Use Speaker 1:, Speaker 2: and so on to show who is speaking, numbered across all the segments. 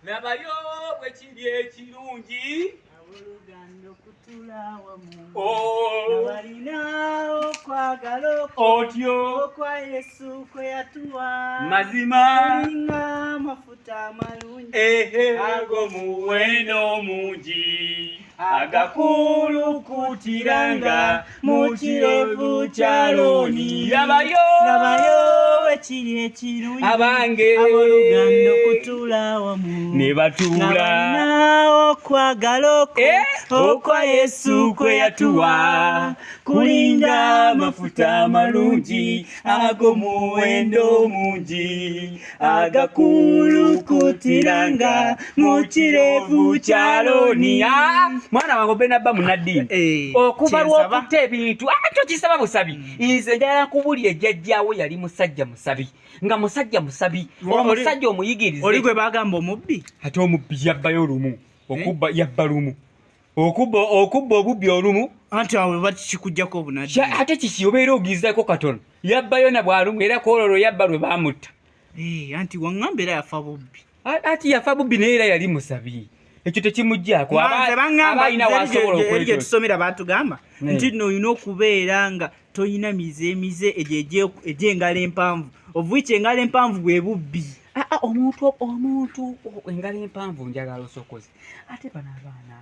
Speaker 1: nabayo bwe kiri ekirungi
Speaker 2: aboluganda okutula wamu
Speaker 1: oh
Speaker 2: abalina okwagala
Speaker 1: otyo
Speaker 2: okwa Yesu kwe yatuwa
Speaker 1: mazima
Speaker 2: kulinga mafuta amalungi
Speaker 1: ago muwendo mungi agakulukutiranga mu kirevu kya Looni nabayo
Speaker 2: ekiri ekirungi
Speaker 1: abange
Speaker 2: aboluganda okutula wamu
Speaker 1: ne batuula
Speaker 2: okwagala okwa Yesu kwe yatuwa
Speaker 1: kulinga mafuta amalungi ago muwendo mungi agakulukutiranga mu kirevu kya Looni mwana wange obena ba munaddiini okuva lw'okutta ebintu akyo kisaba busabi nze njala nkubulya ejjajjaawo yali musajja musabi nga musajja musabi omusajja omuyigirize
Speaker 2: oli gwe bagamba omubbi
Speaker 1: ate omubbi yabbayo lumu okubba yabba lumu okubba obubbi olumu
Speaker 2: anti awo bakikujjako obunaddi
Speaker 1: ate kiki obeera ogizako katono yabbayo na bwalumu era koololo yabba lwe baamutta
Speaker 2: anti waŋŋamba era yafa bubbi
Speaker 1: ati yafa bubbi naye era yali musabi ekyo tekimuggyako abalina wasobola
Speaker 2: okwejo tusomera baatugamba nti nno olina okubeera nga toyina mize egy'engalo empanvu ovuiki engalo empanvu bwe bubbi
Speaker 1: omuntu engalo empanvu njagala osokoze ate bano abaana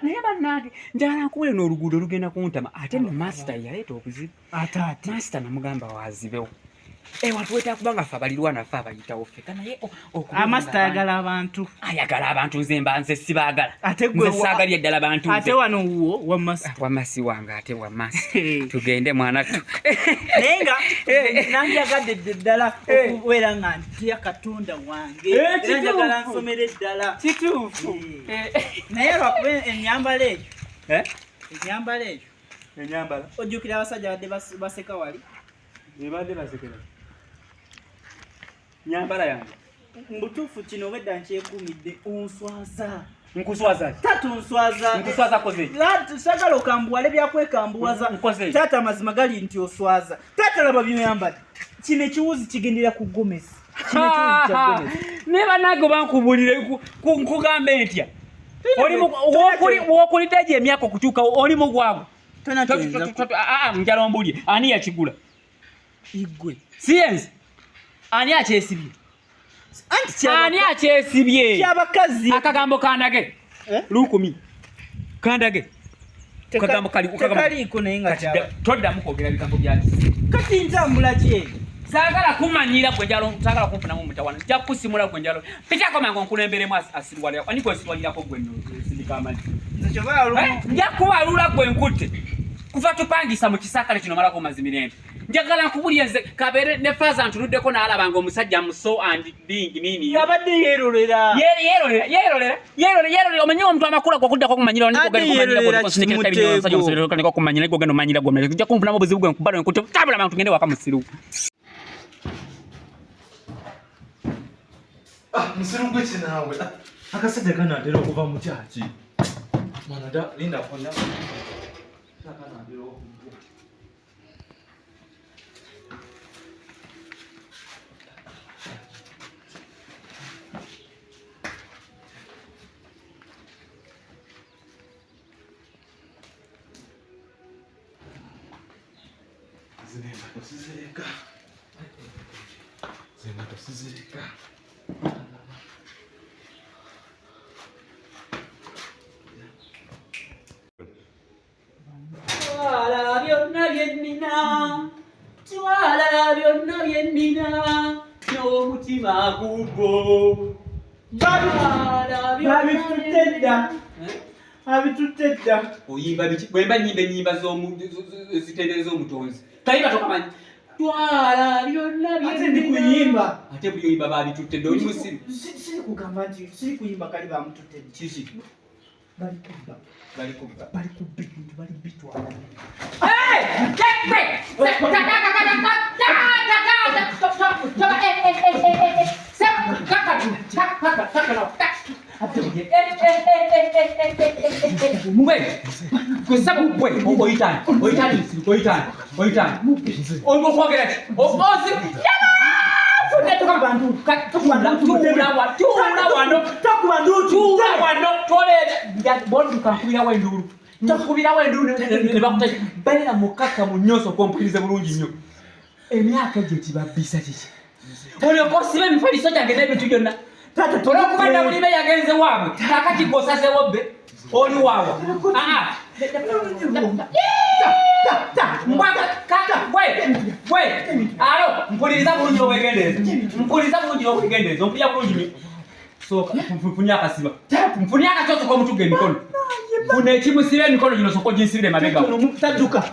Speaker 1: naye bannange njagala nkubule n'oluguudo olugenda kuntama ate no masita yaleeta obuzibu
Speaker 2: ate
Speaker 1: masita namugamba wazibewo watu weta kubanga ffe abalirwana ffe abayitawo ffeka naye
Speaker 2: amasita ayagala abantu
Speaker 1: nze mba nze sibaagala
Speaker 2: nze
Speaker 1: saagalya eddala abantu
Speaker 2: ate wano wo
Speaker 1: wamasi wange ate wamasi tugende mwana
Speaker 2: naye nga nanjagadde eddala okubeera nga ntya katonda wange era njagala nsomera eddala
Speaker 1: kituufu
Speaker 2: naye lwakuba ennyambala ekyo ojjukira abasajja badde baseka wali
Speaker 1: ebadde basekera nyambala yange
Speaker 2: mbutuufu kino obedda nkyekuumidde onswaza
Speaker 1: nkuswaza
Speaker 2: nkuswaza
Speaker 1: koze
Speaker 2: sagala okambuwala ebyakwekambwaza taata amazima gali nti oswaza taata laba byoyambadde kino ekiwuzi kigendera ku gomesi
Speaker 1: naye bannange bankubulire nkugambe ntya wokulidde gye emyaka okutuuka oli mugwago njala ombulye ani yakigula
Speaker 2: igwe
Speaker 1: siyenzi ani akyesibye
Speaker 2: kyabakazi
Speaker 1: akagambo kandage lukumi kandage
Speaker 2: tekaliiko naye nga
Speaker 1: toddamu kwogera bigambo byaki
Speaker 2: kati ntambula kye
Speaker 1: saagala kumanyira gwenjalo saagala kunfunamu mutawana nja kusimula gwenjalo pitako mango nkulemberemu asirwalira ani kwesirwalirako gwenno sindikamanyi nja kubalula gwenkutte kuva tupangisa mu kisakale kino malako mazimirembe njagala nkubulya nze kabeere ne faza ntunuddeko n'alaba ng'omusajja muso and being nini
Speaker 2: yabadde yeerolera
Speaker 1: omanyi omuntu amakulu gokuddako kumanyira kumanyira gogenda omanyira gomera nja kunfunamu obuzibu gwe nkubalo nkutte tabula abantu tugende waka musiru
Speaker 3: musiru gweki naawe akasajja kanaatera okuva mu kyaki mwana da linda konna kanaatera okuva Zengato sizireka.
Speaker 1: Twala byonna byennina n'omutima gugwo
Speaker 2: abitutte dda
Speaker 1: oyimba biki bwemba nyimba ennyimba zitendereza omutonzi kayiba tokamanyi twala byonna
Speaker 2: ate ndi kuyimba
Speaker 1: ate buli oyimba babitutte dda oli musiru
Speaker 2: siri kugamba nti siri kuyimba kali bamututte
Speaker 1: kiki bali
Speaker 2: bitwala
Speaker 1: balira mukaka mu nnyoso kompuliriza bulungi nnyo emyaka gye kibabisa kiki olyokoosiba emifaliso gyange n'ebintu byonna olwokubadda buli be yagenze waabwe kakati gwosazewo bbe oli waawa alo mpuliriza bulungi obwegendeeza ompuya bulungi soka nfunye akasiba nfunye akakyoso k'omutuga emikono funa ekimusiba emikono gino soka oginsibira emabega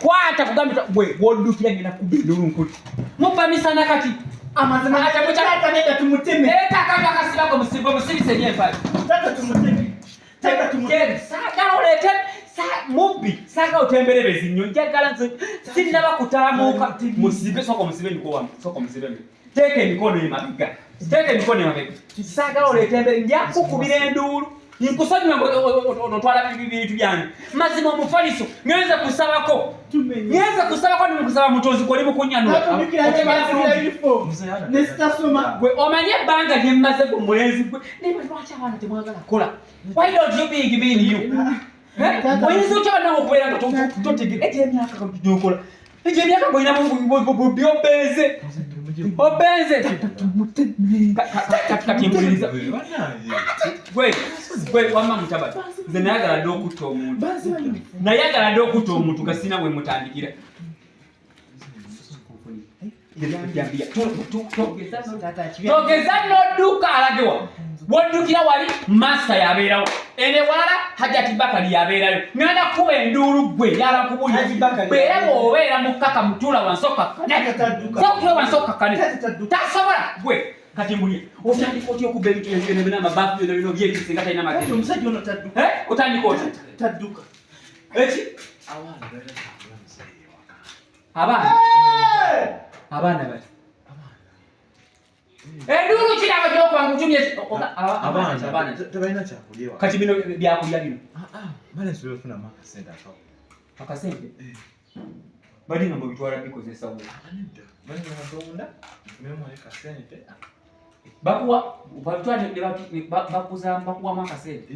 Speaker 1: kwata kugambita gwe woddukira ngenda kubba endulu nkuti mubba misana kati akasiba musibise enyempale mubbi saga otembererezi nnyo njagala sinnaba kutaamuuka musibe soka omusibe nikowamu soka omusibe teeka emikono emabega saagala oleetembere njakukubira enduulu nkusonyiwa otwala bintu byange mazima omufaliso ngenze kusabako nimukusaba mutonzi koli mukunyanula gwe omanye ebbanga lyemmaze gwe mulenzi gwe lwaki abaana temwagala kola why don't you big mean you oyinza otya banawe okubeera nga totegera egyemyaka gyokola egyemyaka gwolinamu byobenze obenze kati mpuliriza gwe wamma mutabati nze nayagala dde okutta omuntu gasina bwe mutandikira togeza n'odduka alagewa woddukira wali masta yabeerawo ene walala hajati bakali yabeerayo ngenda kuba enduulu gwe yala kubulira bw'obeera mukaka mutula wansokakkane tasobola gwe kati mbulye otandika otya okubba ebintu ebyo n'amabaafu byona byekisinga talina magezi omusajja ono otandika otya tadduka eki abaana bati enduulu kiraba gy'okwanga tumye abaana tebalina kyakulya kati bino byakulya bino balensobola okufunamu akasente bali nga mubitwala bikozesa bakuwamu akasente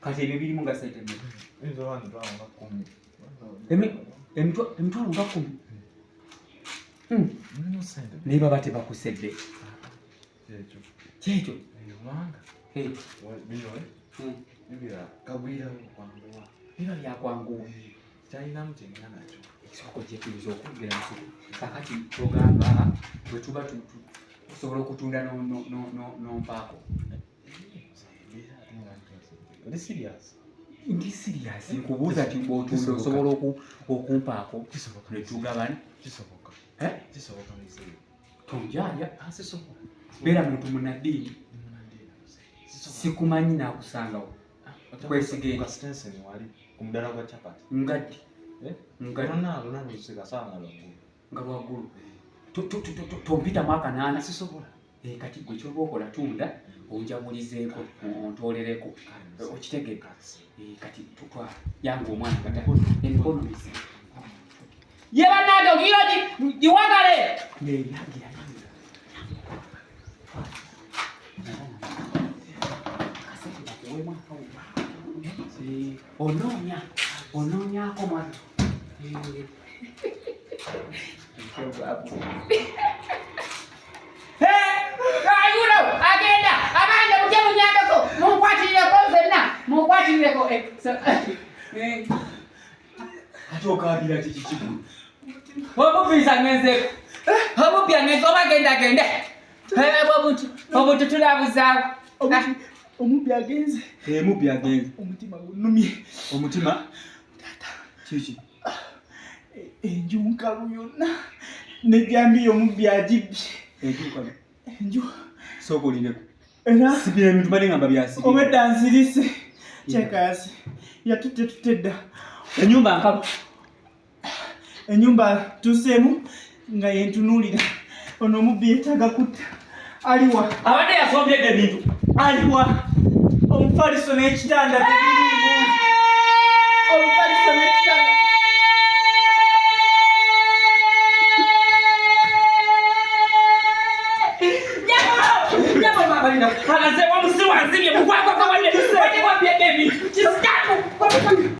Speaker 1: kati ebyo birimu nga sente emitwalo nga 10 naye baba tebakusedde kyekyo biba byakwanguwa ekisoko kyekiriza okwogera nsuku kakati togamba bwe tuba tusobola okutunda n'ompaako ndi siriasi nkubuuza nti bw'otunda osobola okumpaako netugabani tonjaya beera muntu munaddiini sikumanyi nakusangawo kwesigenge ngaddi nga lwaggulu tompitamu akanaana kati gwe kyoba okola tunda onjabulizeeko ontolereko okitegeke kati tutwala yange omwana gata emikono misimu yebanage ogirogi giwagale onoonyako mwattu ayuno agenda abanda mutye munyambeko munkwatireko nzenna munkwatireko ate okabira kikikikulu omubbiisa ngenzeko omubbi angenze oba gendagende obuntu tulabuzaawo
Speaker 2: omubbi agenze
Speaker 1: omutima gunumye omutima kiki
Speaker 2: enju nkalu yonna nejambiyo omubbi agibbye enju
Speaker 1: sokolineko sibira ebintu balingamba byasibira
Speaker 2: obedda nzirise kyekasi yatutte tutedda
Speaker 1: enyumba nkalu
Speaker 2: enyumba tuseemu nga yentunuulira ono omubbi yetaaga kutta aliwa
Speaker 1: abadde yasombedde ebintu
Speaker 2: aliwa omufaliso n'ekitanda tebiriimu omufaliso n'ekitanda
Speaker 3: linda.
Speaker 1: Anaze wa musiru azibye mugwako